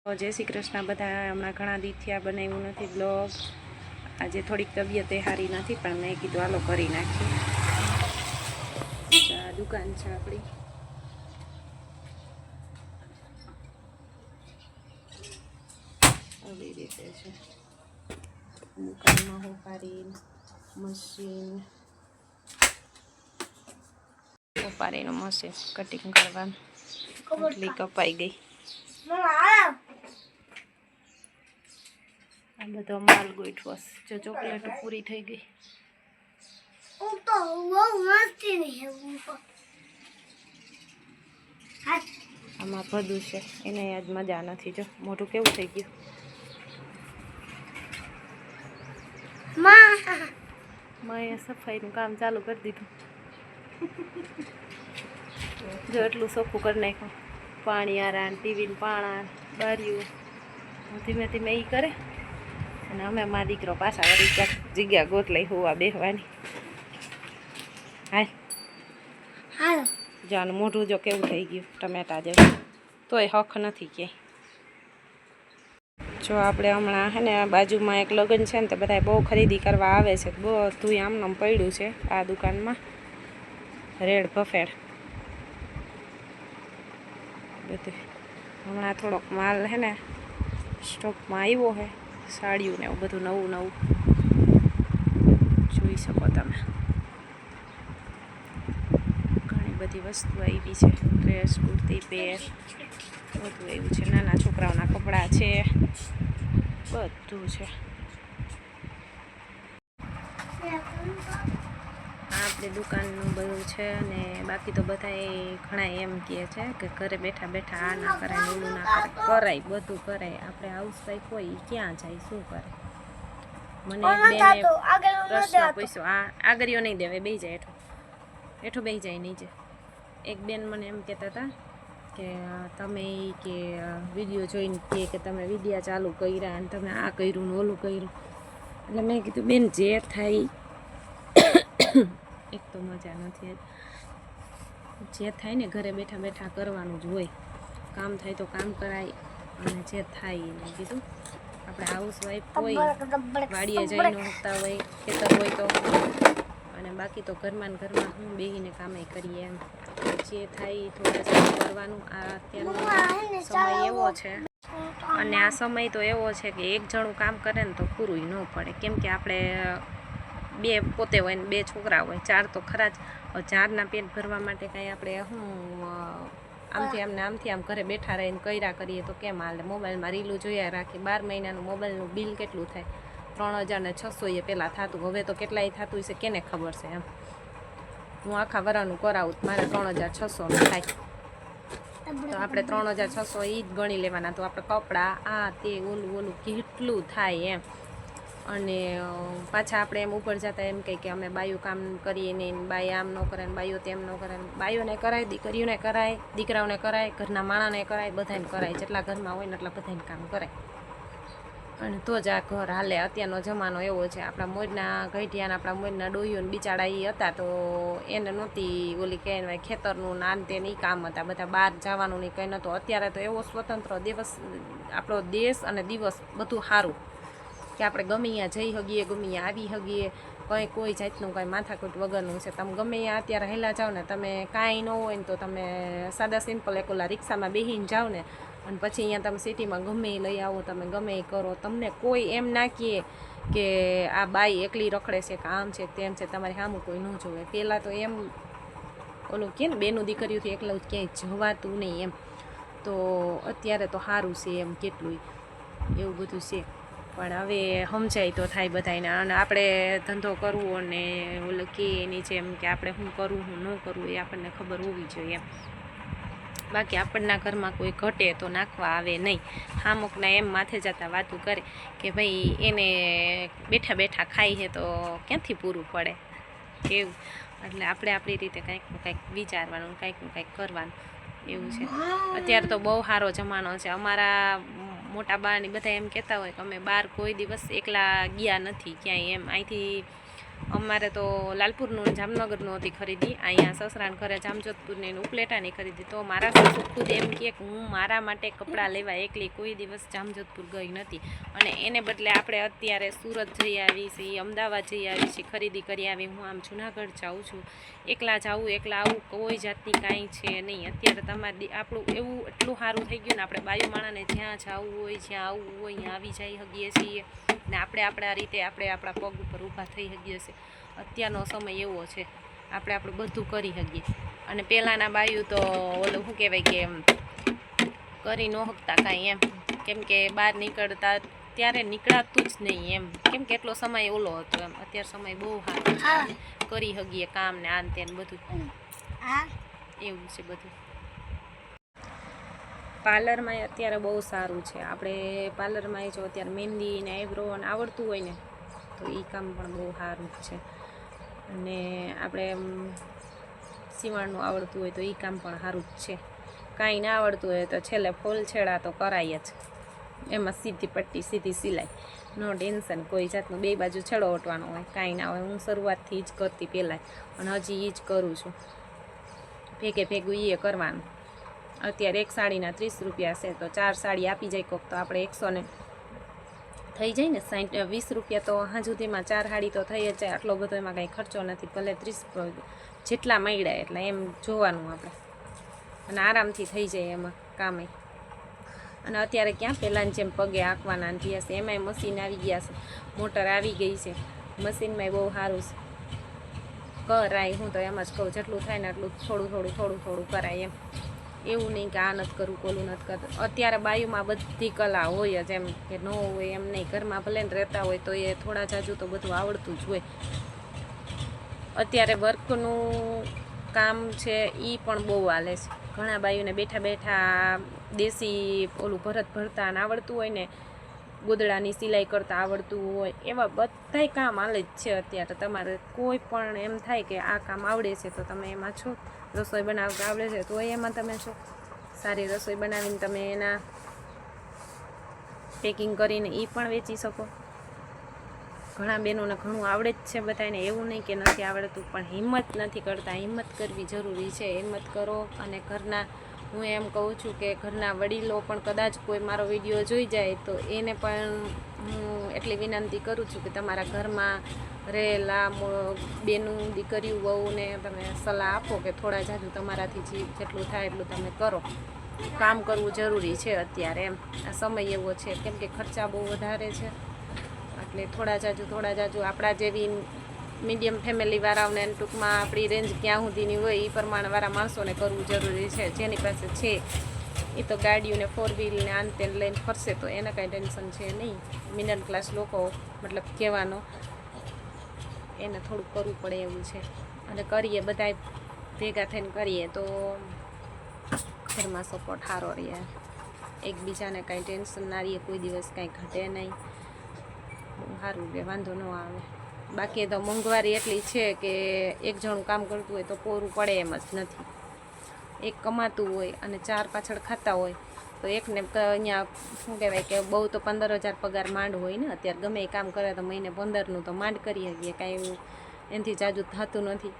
जय श्री कृष्ण बधा हमणा घणा दी थया बनाव्युं नथी ब्लॉग। आज थोड़ीक तबियत हारी नथी पण मैं कीधुं हालो करी नाखीए। आ दुकान छे आपणी। આવી રીતે છે દુકાનમાં હોપારી મશીન હોપારીનું મશીન કટિંગ કરવાનું એટલી કપાઈ ગઈ। આ બધો માલ ગોઠવો જો ચોકલેટ પૂરી થઈ ગઈ। આમાં ભદું છે એને આજ મજા નથી જો મોઢું કેવું થઈ ગયું। મેં સફાઈનું કામ ચાલુ કરી દીધું જો એટલું ચોખ્ખું કરી નાખ્યું પાણી આરા ટીવીને પાણા બાર્યું ધીમે ધીમે એ કરે અને અમે મારા દીકરો પાછા વળી ક્યાંક જગ્યા ગોતલાઈ હોવા બેસવાની। હાલ જાનું મોઢું જો કેવું થઈ ગયું ટમેટા જેવું તોય હક નથી ક્યાંય। જો આપણે હમણાં હે ને બાજુમાં એક લગ્ન છે ને તો બધા બહુ ખરીદી કરવા આવે છે। બધું આમનામ પડ્યું છે આ દુકાનમાં રેડ ભફેડ બધું। હમણાં થોડોક માલ હે ને સ્ટોકમાં આવ્યો છે સાડીઓ ને એવું બધું નવું નવું જોઈ શકો તમે। ઘણી બધી વસ્તુ આવી છે ડ્રેસ કુર્તી પેર બધું એવું છે નાના છોકરાઓના કપડાં છે બધું છે। આપણી દુકાનનું બધું છે અને બાકી તો બધા ઘણા એમ કહે છે કે ઘરે બેઠા બેઠા આ ના કરાય ઓલું ના કરે કરાય બધું કરાય। આપણે હાઉસવાઈફ હોય એ ક્યાં જાય શું કરે। મને એક બેને પ્રશ્ન પૂછ્યો આ આગળીઓ નહીં દેવાય બેસી જાય હેઠું બેસી જાય નીચે। એક બેન મને એમ કહેતા હતા કે તમે કે વિડીયો જોઈને કે તમે વિડીયા ચાલુ કર્યા અને તમે આ કર્યું ને ઓલું કર્યું એટલે મેં કીધું બેન જે થાય એક તો મજા નથી જે થાય ને ઘરે બેઠા બેઠા કરવાનું જ હોય। કામ થાય તો કામ કરાય અને જે થાય મેં કીધું આપણે હાઉસવાઈફ હોય વાડીએ જઈ ન શકતા હોય ખેતર હોય તો અને બાકી તો ઘરમાં ને ઘરમાં હું બેસીને કામે કરીએ એમ જે થાય થોડા કરવાનું। આ અત્યારનો સમય એવો છે અને આ સમય તો એવો છે કે એક જણું કામ કરે ને તો પૂરું ન પડે કેમ કે આપણે બે પોતે હોય ને બે છોકરા હોય ચાર તો ખરા જ। ચારના પેટ ભરવા માટે કાંઈ આપણે શું આમથી આમ ઘરે બેઠા રહીને કર્યા કરીએ તો કેમ હાલે। મોબાઈલમાં રીલું જોયા રાખી 12 મહિનાનું મોબાઈલનું બિલ કેટલું થાય 3600 એ પહેલાં થતું હવે તો કેટલાય થતું છે કેને ખબર છે એમ। હું આખા વરાનું કરાવું મારે 3600 થાય તો આપણે 3600 એ જ ગણી લેવાના તો આપણે કપડાં આ તે ઓલું ઓલું કેટલું થાય એમ। અને પાછા આપણે એમ ઉપર જતા એમ કહે કે અમે બાયું કામ કરીએ નહીં બાઈ આમ ન કરે ને બાઈઓ તેમ ન કરે ને બાઈઓને કરાય દીકરીઓને કરાય દીકરાઓને કરાય ઘરના માણાને કરાય બધાને કરાય જેટલા ઘરમાં હોય ને એટલા બધાને કામ કરાય અને તો જ આ ઘર હાલે। અત્યારનો જમાનો એવો છે આપણા મોજના ગઈઢિયાના આપણા મોજના ડોહીઓને બિચારા એ હતા તો એને નહોતી ઓલી કહેવાય ખેતરનું નાન તેને એ કામ હતા બધા બહાર જવાનું નહીં કંઈ નહોતું। અત્યારે તો એવો સ્વતંત્ર દિવસ આપણો દેશ અને દિવસ બધું સારું કે આપણે ગમે ત્યાં જઈ શકીએ ગમે ત્યાં આવી શકીએ કંઈ કોઈ જાતનું કાંઈ માથાકૂટ વગરનું છે। તમે ગમે ત્યાં અત્યારે હેલા જાઓ ને તમે કાંઈ ન હોય ને તો તમે સાદા સિમ્પલ એક ઓલા રિક્ષામાં બેસીને જાઓ ને અને પછી અહીંયા તમે સિટીમાં ગમે એ લઈ આવો તમે ગમે એ કરો તમને કોઈ એમ ના કહે કે આ બાઈ એકલી રખડે છે કે આમ છે તેમ છે તમારી સામું કોઈ ન જોવે। પહેલાં તો એમ ઓલું કહે ને બેનું દીકરીઓથી એકલું ક્યાંય જવાતું નહીં એમ તો અત્યારે તો સારું છે એમ કેટલું એવું બધું છે પણ હવે સમજાય તો થાય બધાને અને આપણે ધંધો કરવો અને ઓલું કે એની જેમ કે આપણે શું કરવું શું ન કરવું એ આપણને ખબર હોવી જોઈએ એમ। બાકી આપણના ઘરમાં કોઈ ઘટે તો નાખવા આવે નહીં। અમુકના એમ માથે જતા વાતું કરે કે ભાઈ એને બેઠા બેઠા ખાઈ છે તો ક્યાંથી પૂરું પડે એવું એટલે આપણે આપણી રીતે કંઈકનું કંઈક વિચારવાનું કંઈકનું કંઈક કરવાનું એવું છે। અત્યારે તો બહુ સારો જમાનો છે। અમારા મોટા બાની બધા એમ કહેતા હોય કે અમે બહાર કોઈ દિવસ એકલા ગયા નથી ક્યાંય એમ અહીંથી અમારે તો લાલપુરનું જામનગરનું હતી ખરીદી, અહીંયા સસરાને ઘરે જામજોધપુરની ઉપલેટાની ખરીદી. તો મારા સાસુ ખુદ એમ કહે કે હું મારા માટે કપડાં લેવા એકલી કોઈ દિવસ જામજોધપુર ગઈ નથી, અને એને બદલે આપણે અત્યારે સુરત જઈ આવી છીએ, અમદાવાદ જઈ આવી છીએ, ખરીદી કરી આવી. હું આમ જુનાગઢ જાઉં છું, એકલા જાઉં એકલા આવું, કોઈ જાતની કાંઈ છે નહીં. અત્યારે તમારે આપણું એવું એટલું સારું થઈ ગયું ને, આપણે બાયુ માણાને જ્યાં જવું હોય, જ્યાં આવવું હોય ત્યાં આવી જઈ શકીએ છીએ, ને આપણે આપણા રીતે આપણે આપણા પગ ઉપર ઊભા થઈ શકીએ છીએ. અત્યારનો સમય એવો છે, આપણે આપણું બધું કરી શકીએ. અને પહેલાંના બાયું તો ઓલું શું કહેવાય કે કરી ન શકતા કાંઈ એમ, કેમ કે બહાર નીકળતા ત્યારે નીકળાતું જ નહીં એમ, કેમ કે એટલો સમય ઓલો હતો એમ. અત્યારે સમય બહુ સારો છે, કરી શકીએ કામ ને આન તેન બધું એવું છે બધું. પાર્લરમાં અત્યારે બહુ સારું છે. આપણે પાર્લરમાં જો અત્યારે મહેંદી ને આઈબ્રો ને આવડતું હોય ને તો એ કામ પણ બહુ સારું છે. અને આપણે સીવણનું આવડતું હોય તો એ કામ પણ સારું જ છે. કાંઈ ના આવડતું હોય તો છેલ્લે ફૂલ છેડા તો કરાય જ, એમાં સીધી પટ્ટી સીધી સિલાઈ, નો ટેન્શન. કોઈ જાતનું બે બાજુ છેડો ઓટવાનો હોય કાંઈ ના હોય. હું શરૂઆતથી જ કરતી પહેલાં, અને હજી એ જ કરું છું. ભેગે ભેગું એ કરવાનું. અત્યારે એક સાડીના 30 રૂપિયા છે, તો 4 સાડી આપી જાય કોક તો આપણે 100 ને થઈ જાય ને 20 રૂપિયા. તો હા સુધીમાં 4 સાડી તો થઈ જ જાય. આટલો બધો એમાં કાંઈ ખર્ચો નથી, ભલે 30 જેટલા મળ્યા એટલે એમ જોવાનું આપણે, અને આરામથી થઈ જાય એમાં કામે. અને અત્યારે ક્યાં પહેલાંની જેમ પગે આંકવાના થયા છે, એમાંય મશીન આવી ગયા છે, મોટર આવી ગઈ છે, મશીનમાંય બહુ સારું છે. કરાય હું તો એમ જ કહું, જેટલું થાય ને એટલું થોડું થોડું કરાય એમ. એવું નહીં કે આ નથી કરવું કોલું નથી કરતું. અત્યારે બાયુમાં બધી કલા હોય જ એમ, કે ન હોય એમ નહીં. ઘરમાં ભલે ને રહેતા હોય તો એ થોડા જાજુ તો બધું આવડતું જ હોય. અત્યારે વર્કનું કામ છે એ પણ બહુ હાલે છે. ઘણા બાયુને બેઠા બેઠા દેશી ઓલું ભરત ભરતા આવડતું હોય ને, ગોદડાની સિલાઈ કરતાં આવડતું હોય, એવા બધાય કામ હાલે જ છે અત્યારે. તમારે કોઈ પણ એમ થાય કે આ કામ આવડે છે તો તમે એમાં છો. રસોઈ બનાવતા આવડે છે તો એમાં તમે છો. સારી રસોઈ બનાવીને તમે એના પેકિંગ કરીને એ પણ વેચી શકો. ઘણા બહેનોને ઘણું આવડે જ છે બધાને, એવું નહીં કે નથી આવડતું, પણ હિંમત નથી કરતા. હિંમત કરવી જરૂરી છે. હિંમત કરો. અને ઘરના, હું એમ કહું છું કે ઘરના વડીલો પણ કદાચ કોઈ મારો વિડીયો જોઈ જાય તો એને પણ હું એટલી વિનંતી કરું છું કે તમારા ઘરમાં રહેલા બેનું દીકરીઓ વહુને તમે સલાહ આપો કે થોડા જાજુ તમારાથી જેટલું થાય એટલું તમે કરો. કામ કરવું જરૂરી છે અત્યારે એમ. આ સમય એવો છે, કેમ કે ખર્ચા બહુ વધારે છે. એટલે થોડા જાજુ આપણા જેવી મીડિયમ ફેમિલીવાળાઓને ટૂંકમાં આપણી રેન્જ ક્યાં સુધીની હોય એ પ્રમાણવાળા માણસોને કરવું જરૂરી છે. જેની પાસે છે એ તો ગાડીઓને 4 વ્હીલને આન તેન લઈને ફરશે તો એને કાંઈ ટેન્શન છે નહીં. મિડલ ક્લાસ લોકો મતલબ કહેવાનો, એને થોડુંક કરવું પડે એવું છે. અને કરીએ બધાય ભેગા થઈને કરીએ તો ઘરમાં સપોર્ટ સારો રહે, એકબીજાને કાંઈ ટેન્શન ના રહીએ, કોઈ દિવસ કાંઈ ઘટે નહીં, સારું રહે, વાંધો ન આવે. બાકી તો મોંઘવારી એટલી છે કે એક જણું કામ કરતું હોય તો પૂરું પડે એમ જ નથી. એક કમાતું હોય અને 4 પાછળ ખાતા હોય તો એકને અહીંયા શું કહેવાય કે બહુ તો 15,000 પગાર માંડ હોય ને. અત્યારે ગમે એ કામ કરે તો મહિને 15નું તો માંડ કરી શકીએ, કાંઈ એવું એનાથી જાજુ થતું નથી.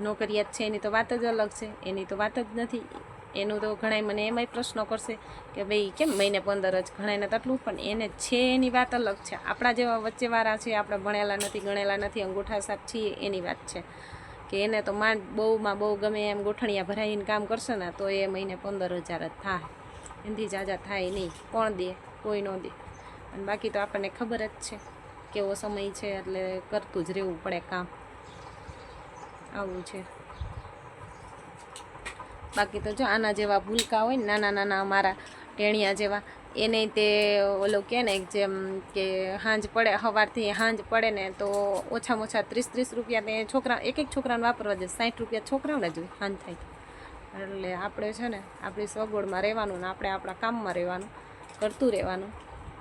નોકરિયાત છે એની તો વાત જ અલગ છે, એની તો વાત જ નથી. એનું તો ઘણાય મને એમાંય પ્રશ્નો કરશે કે ભાઈ કેમ મહિને 15 જ, ઘણાને તટલું, પણ એને છે એની વાત અલગ છે. આપણા જેવા વચ્ચેવાળા છે, આપણે ભણેલા નથી ગણેલા નથી, અંગૂઠા સાપ છીએ, એની વાત છે કે એને તો માંડ બહુમાં બહુ ગમે એમ ગોઠણિયા ભરાઈને કામ કરશે ને તો એ મહિને 15,000 જ થાય. એનાથી જાજા થાય નહીં. કોણ દે? કોઈ ન દે. અને બાકી તો આપણને ખબર જ છે કેવો સમય છે, એટલે કરતું જ રહેવું પડે કામ. આવું છે. બાકી તો જો આના જેવા ભૂલકા હોય ને નાના અમારા ટેણિયા જેવા, એને તે ઓલો કહે ને જેમ કે સાંજ પડે, સવારથી સાંજ પડે ને તો ઓછામાં ઓછા 30 રૂપિયા તે છોકરા એક છોકરાને વાપરવા જાય, 60 રૂપિયા છોકરાઓને જ હોય સાંજ થાય. એટલે આપણે છે ને આપણી સગવડમાં રહેવાનું ને આપણે આપણા કામમાં રહેવાનું, કરતું રહેવાનું,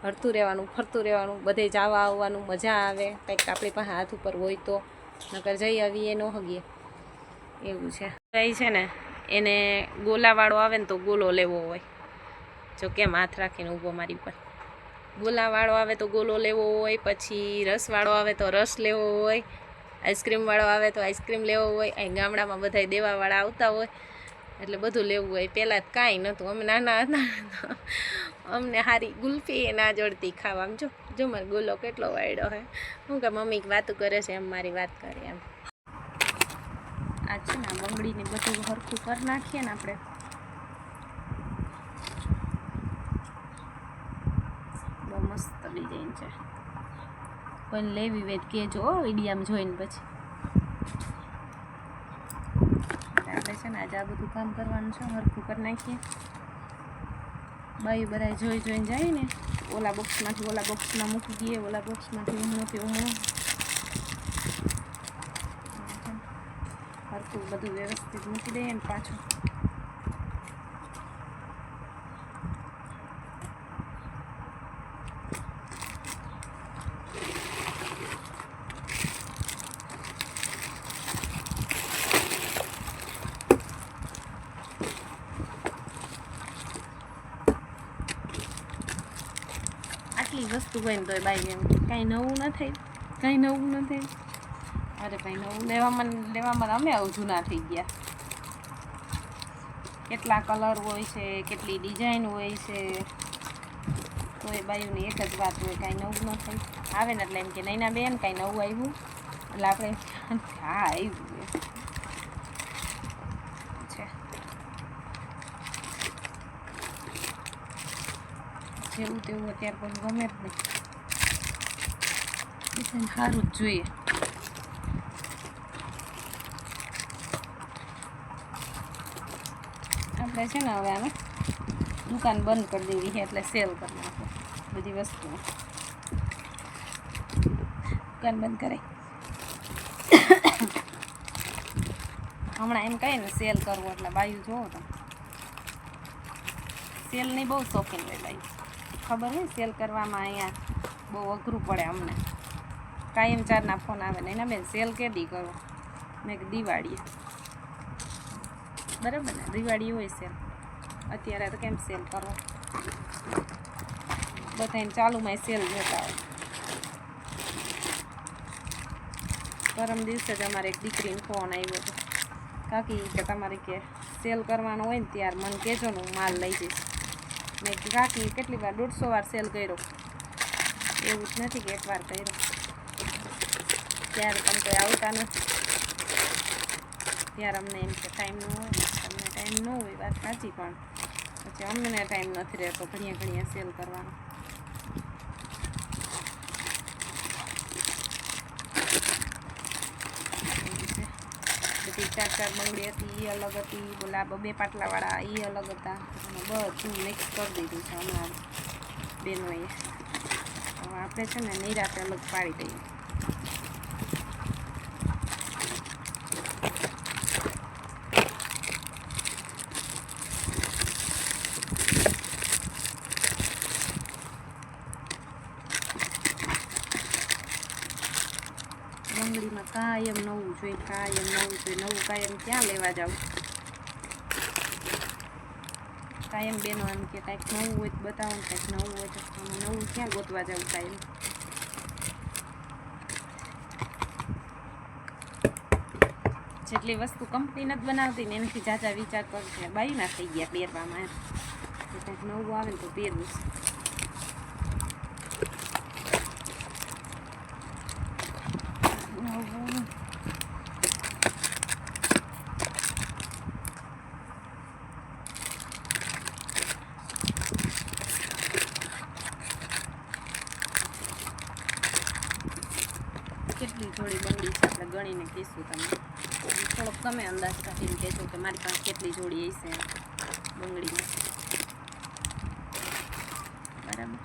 હરતું રહેવાનું, ફરતું રહેવાનું, બધે જવા આવવાનું, મજા આવે. કંઈક આપણી પાસે હાથ ઉપર હોય તો, નકર જઈ આવીએ ન હગીએ એવું છે. કઈ છે ને એને ગોલાવાળો આવે ને તો ગોલો લેવો હોય. જો કેમ હાથ રાખીને ઊભો મારી પર, ગોલાવાળો આવે તો ગોલો લેવો હોય, પછી રસવાળો આવે તો રસ લેવો હોય, આઈસ્ક્રીમવાળો આવે તો આઈસ્ક્રીમ લેવો હોય. અહીં ગામડામાં બધા દેવાવાળા આવતા હોય એટલે બધું લેવું હોય. પહેલાં કાંઈ નહોતું. અમે નાના હતા અમને સારી ગુલ્ફી એ ના જડતી ખાવા. આમ જો મારો ગોલો કેટલો વાયડો હે. હું કે મમ્મી વાતું કરે છે એમ મારી વાત કરે એમ. આ છે ને બંગડીને બધું સરખું કરી નાખીએ ને આપણે. બહુ મસ્ત ડિઝાઇન છે. કોઈને લેવી હોય કહેજો વિડીયામાં જોઈને. પછી આપણે છે ને આજે આ બધું કામ કરવાનું છે, સરખું કરી નાખીએ. બાયું બધા જોઈને જાય ને, ઓલા બોક્સમાંથી ઓલા બોક્સમાં મૂકી દઈએ, ઓલા બોક્સમાંથી ઉમણોથી ઉમણો. સરખું બધું વ્યવસ્થિત મૂકી દઈએ ને પાછું. આટલી વસ્તુ હોય ને તોય બાઈ એમ કાંઈ નવું ન થાય, કાંઈ નવું ન થાય. અરે કાંઈ નવું લેવામાં અમે આવું જૂના થઈ ગયા. કેટલા કલર હોય છે, કેટલી ડિઝાઇન હોય છે, તો એ બાયુની એક જ વાત હોય, કાંઈ નવું ન થાય. આવે ને એટલે એમ કે નૈના બેન કાંઈ નવું આવ્યું, એટલે આપણે હા આવ્યું છે. જેવું તેવું અત્યારે પણ ગમે જ નહીં, સારું જ જોઈએ. આપણે છે ને હવે આને દુકાન બંધ કરી દેવી છે, એટલે સેલ કરી નાખો બધી વસ્તુ. દુકાન બંધ કરે હમણાં એમ કહે ને સેલ કરવો, એટલે બાયું જોવો તમે સેલની બહુ શોખીન હોય બાયું. ખબર હોય સેલ કરવામાં અહીંયા બહુ અઘરું પડે અમને. કાયમ ચારના ફોન આવે ને એના બેન સેલ કેદી કરો? મેં કે દિવાળીએ. બરાબર ને, દિવાળી હોય સેલ. અત્યારે તો કેમ સેલ કરો? બધાને ચાલુમાં સેલ જોતા હોય. પરમ દિવસે જ અમારે એક દીકરીને ફોન આવ્યો હતો, કાકી કે તમારે કે સેલ કરવાનો હોય ને ત્યારે મને કહેજો ને હું માલ લઈ જઈશ. મેં કાકી કેટલી વાર 150 વાર સેલ કર્યો. એવું જ નથી કે એકવાર કર્યો, ત્યારે તમે કોઈ આવતા નથી. ત્યારે અમને એમ કે ટાઈમ ન હોય, તમને ટાઈમ ન હોય, વાત સાચી. પણ પછી અમને ટાઈમ નથી રહેતો ઘણીએ સેલ કરવાનો. બધી 4 બંગડી હતી, એ અલગ હતી. બોલા 2 પાટલાવાળા એ અલગ હતા. અને બધું મિક્સ કરી દીધું છે હમણાં બેનોએ. હવે આપણે છે ને નિરાતે અલગ પાડી દઈએ. બંગડીમાં કાયમ નવું જોઈએ, કાયમ નવું જોઈએ. નવું કાયમ ક્યાં લેવા જાવ? કાયમ બેનો એમ કે કાંઈક નવું હોય તો બતાવો ને, કાંઈક નવું હોય તો નવું ક્યાં ગોતવા જાવ કાયમ? જેટલી વસ્તુ કંપની નથી બનાવતી ને એનાથી જાજા વિચાર કરશે. બાયુના થઈ ગયા પહેરવામાં એમ કે કંઈક નવું આવે ને તો પહેરવું છે. કેટલી જોડી બંગડી છે આપણે ગણીને કહીશું. તમે થોડોક તમે અંદાજ કાઢીને કહેજો કે મારી પાસે કેટલી જોડી હશે બંગડીમાં. બરાબર.